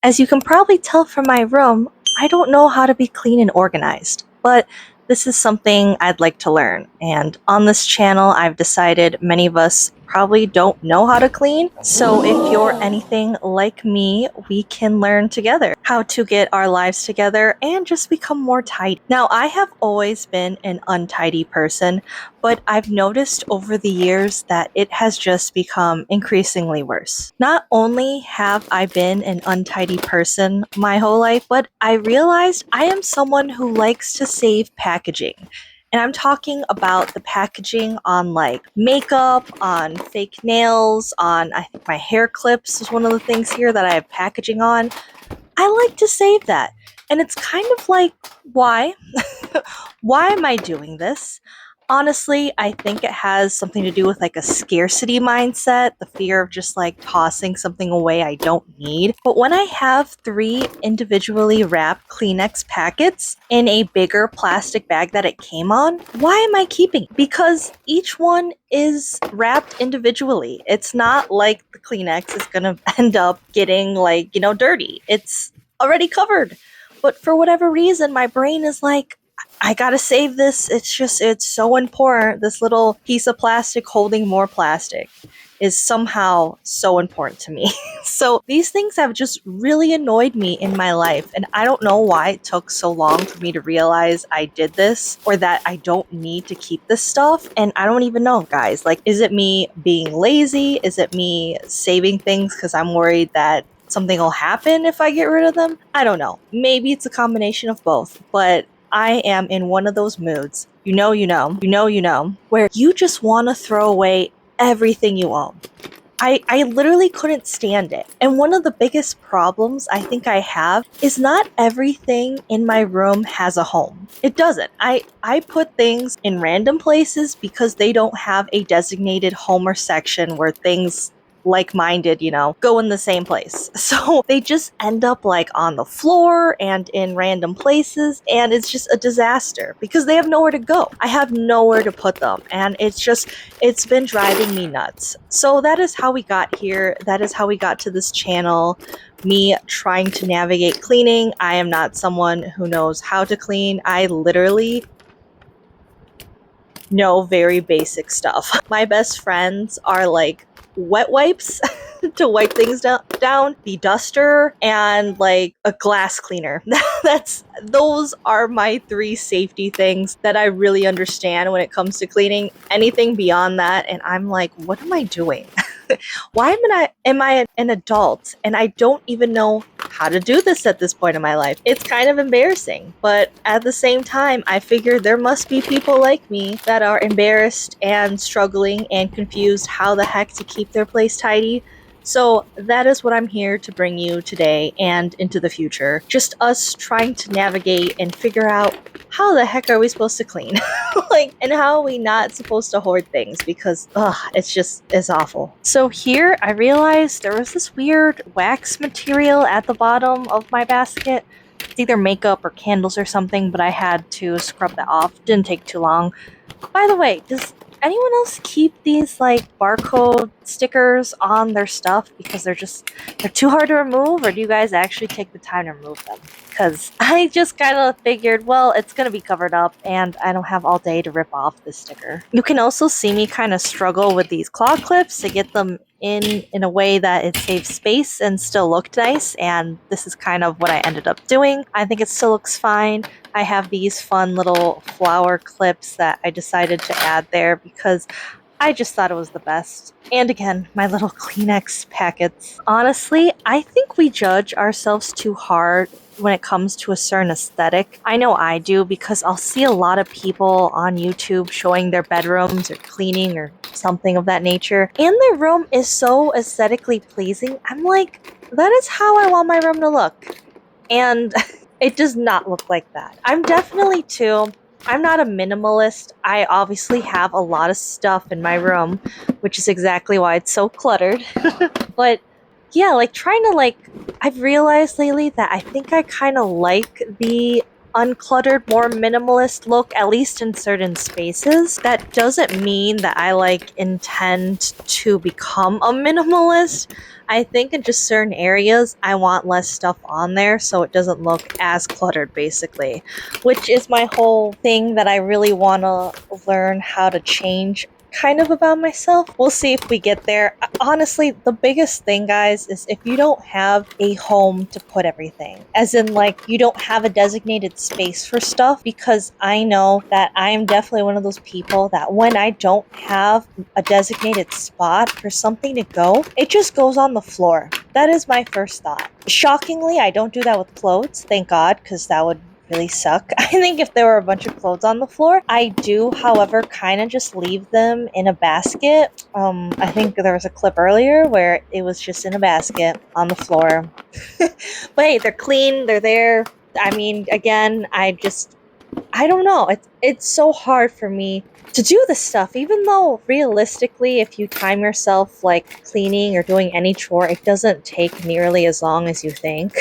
As you can probably tell from my room, I don't know how to be clean and organized, but this is something I'd like to learn. And on this channel, I've decided many of us probably don't know how to clean. So if you're anything like me, we can learn together how to get our lives together and just become more tidy. Now, I have always been an untidy person, but I've noticed over the years that it has just become increasingly worse. Not only have I been an untidy person my whole life, but I realized I am someone who likes to save packaging. And I'm talking about the packaging on like makeup, on fake nails, on I think my hair clips is one of the things here that I have packaging on. I like to save that. And it's kind of like, why? Why am I doing this? Honestly, I think it has something to do with like a scarcity mindset, the fear of just like tossing something away I don't need. But when I have 3 individually wrapped Kleenex packets in a bigger plastic bag that it came on, why am I keeping it? Because each one is wrapped individually. It's not like the Kleenex is gonna end up getting like, dirty. It's already covered. But for whatever reason, my brain is like, I gotta save this. It's so important. This little piece of plastic holding more plastic is somehow so important to me. So these things have just really annoyed me in my life. And I don't know why it took so long for me to realize I did this or that I don't need to keep this stuff. And I don't even know, guys. Like, is it me being lazy? Is it me saving things because I'm worried that something will happen if I get rid of them? I don't know. Maybe it's a combination of both, but I am in one of those moods, where you just want to throw away everything you own. I literally couldn't stand it. And one of the biggest problems I think I have is not everything in my room has a home. It doesn't. I put things in random places because they don't have a designated home or section where things like-minded, go in the same place. So they just end up like on the floor and in random places, and it's just a disaster because they have nowhere to go. I have nowhere to put them, and it's been driving me nuts. So that is how we got here. That is how we got to this channel. Me trying to navigate cleaning. I am not someone who knows how to clean. I literally know very basic stuff. My best friends are like wet wipes to wipe things down, the duster, and like a glass cleaner. Those are my 3 safety things that I really understand when it comes to cleaning. Anything beyond that, and I'm like, what am I doing? Why am I an adult and I don't even know how to do this at this point in my life? It's kind of embarrassing, but at the same time, I figure there must be people like me that are embarrassed and struggling and confused how the heck to keep their place tidy. So that is what I'm here to bring you today and into the future. Just us trying to navigate and figure out how the heck are we supposed to clean? And how are we not supposed to hoard things? Because, it's awful. So here I realized there was this weird wax material at the bottom of my basket. It's either makeup or candles or something, but I had to scrub that off. Didn't take too long. By the way, does anyone else keep these like barcode stickers on their stuff because they're too hard to remove, or do you guys actually take the time to remove them? Because I just kind of figured, well, it's gonna be covered up and I don't have all day to rip off this sticker. You can also see me kind of struggle with these claw clips to get them in a way that it saves space and still looked nice, and this is kind of what I ended up doing. I think it still looks fine. I have these fun little flower clips that I decided to add there because I just thought it was the best. And again, my little Kleenex packets. Honestly, I think we judge ourselves too hard when it comes to a certain aesthetic. I know I do because I'll see a lot of people on YouTube showing their bedrooms or cleaning or something of that nature, and their room is so aesthetically pleasing. I'm like, that is how I want my room to look. And it does not look like that. I'm not a minimalist. I obviously have a lot of stuff in my room, which is exactly why it's so cluttered. But yeah, I've realized lately that I think I kind of like the uncluttered, more minimalist look, at least in certain spaces. That doesn't mean that I intend to become a minimalist. I think in just certain areas, I want less stuff on there so it doesn't look as cluttered, basically, which is my whole thing that I really want to learn how to change kind of about myself. We'll see if we get there. Honestly, the biggest thing, guys, is if you don't have a home to put everything, as in, you don't have a designated space for stuff, because I know that I am definitely one of those people that when I don't have a designated spot for something to go, it just goes on the floor. That is my first thought. Shockingly, I don't do that with clothes, thank God, because that would really suck. I think if there were a bunch of clothes on the floor, I do, however, kind of just leave them in a basket. I think there was a clip earlier where it was just in a basket on the floor. But hey, they're clean, they're there. I mean, again, I don't know. It's so hard for me to do this stuff, even though realistically, if you time yourself cleaning or doing any chore, it doesn't take nearly as long as you think.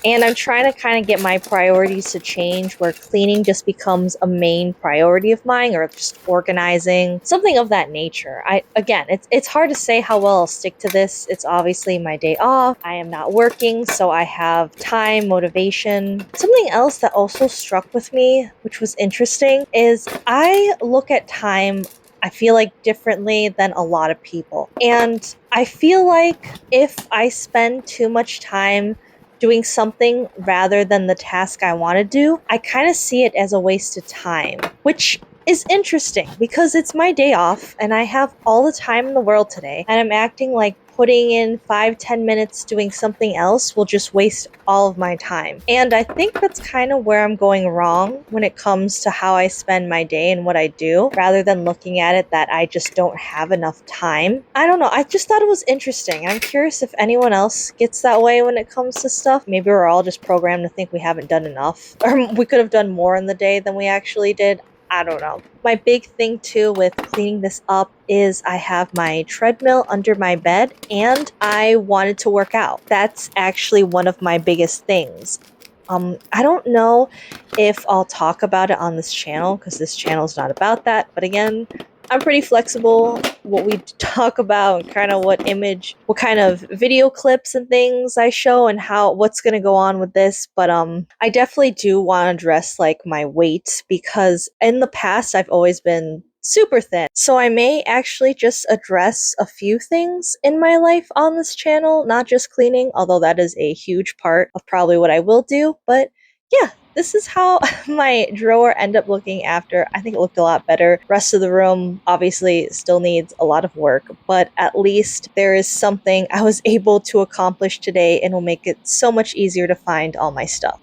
And I'm trying to kind of get my priorities to change where cleaning just becomes a main priority of mine, or just organizing, something of that nature. It's hard to say how well I'll stick to this. It's obviously my day off. I am not working, so I have time, motivation. Something else that also struck with me, which was interesting, is I look at time, I feel like, differently than a lot of people. And I feel like if I spend too much time doing something rather than the task I want to do, I kind of see it as a waste of time, which is interesting because it's my day off and I have all the time in the world today, and I'm acting like putting in 5-10 minutes doing something else will just waste all of my time. And I think that's kind of where I'm going wrong when it comes to how I spend my day and what I do, rather than looking at it that I just don't have enough time. I don't know, I just thought it was interesting. I'm curious if anyone else gets that way when it comes to stuff. Maybe we're all just programmed to think we haven't done enough, or we could have done more in the day than we actually did. I don't know. My big thing too with cleaning this up is I have my treadmill under my bed and I wanted to work out. That's actually one of my biggest things. I don't know if I'll talk about it on this channel because this channel is not about that, but again, I'm pretty flexible what we talk about and kind of what kind of video clips and things I show and what's going to go on with this. But I definitely do want to address my weight, because in the past I've always been super thin. So I may actually just address a few things in my life on this channel, not just cleaning, although that is a huge part of probably what I will do. But yeah, this is how my drawer ended up looking after. I think it looked a lot better. Rest of the room obviously still needs a lot of work, but at least there is something I was able to accomplish today and will make it so much easier to find all my stuff.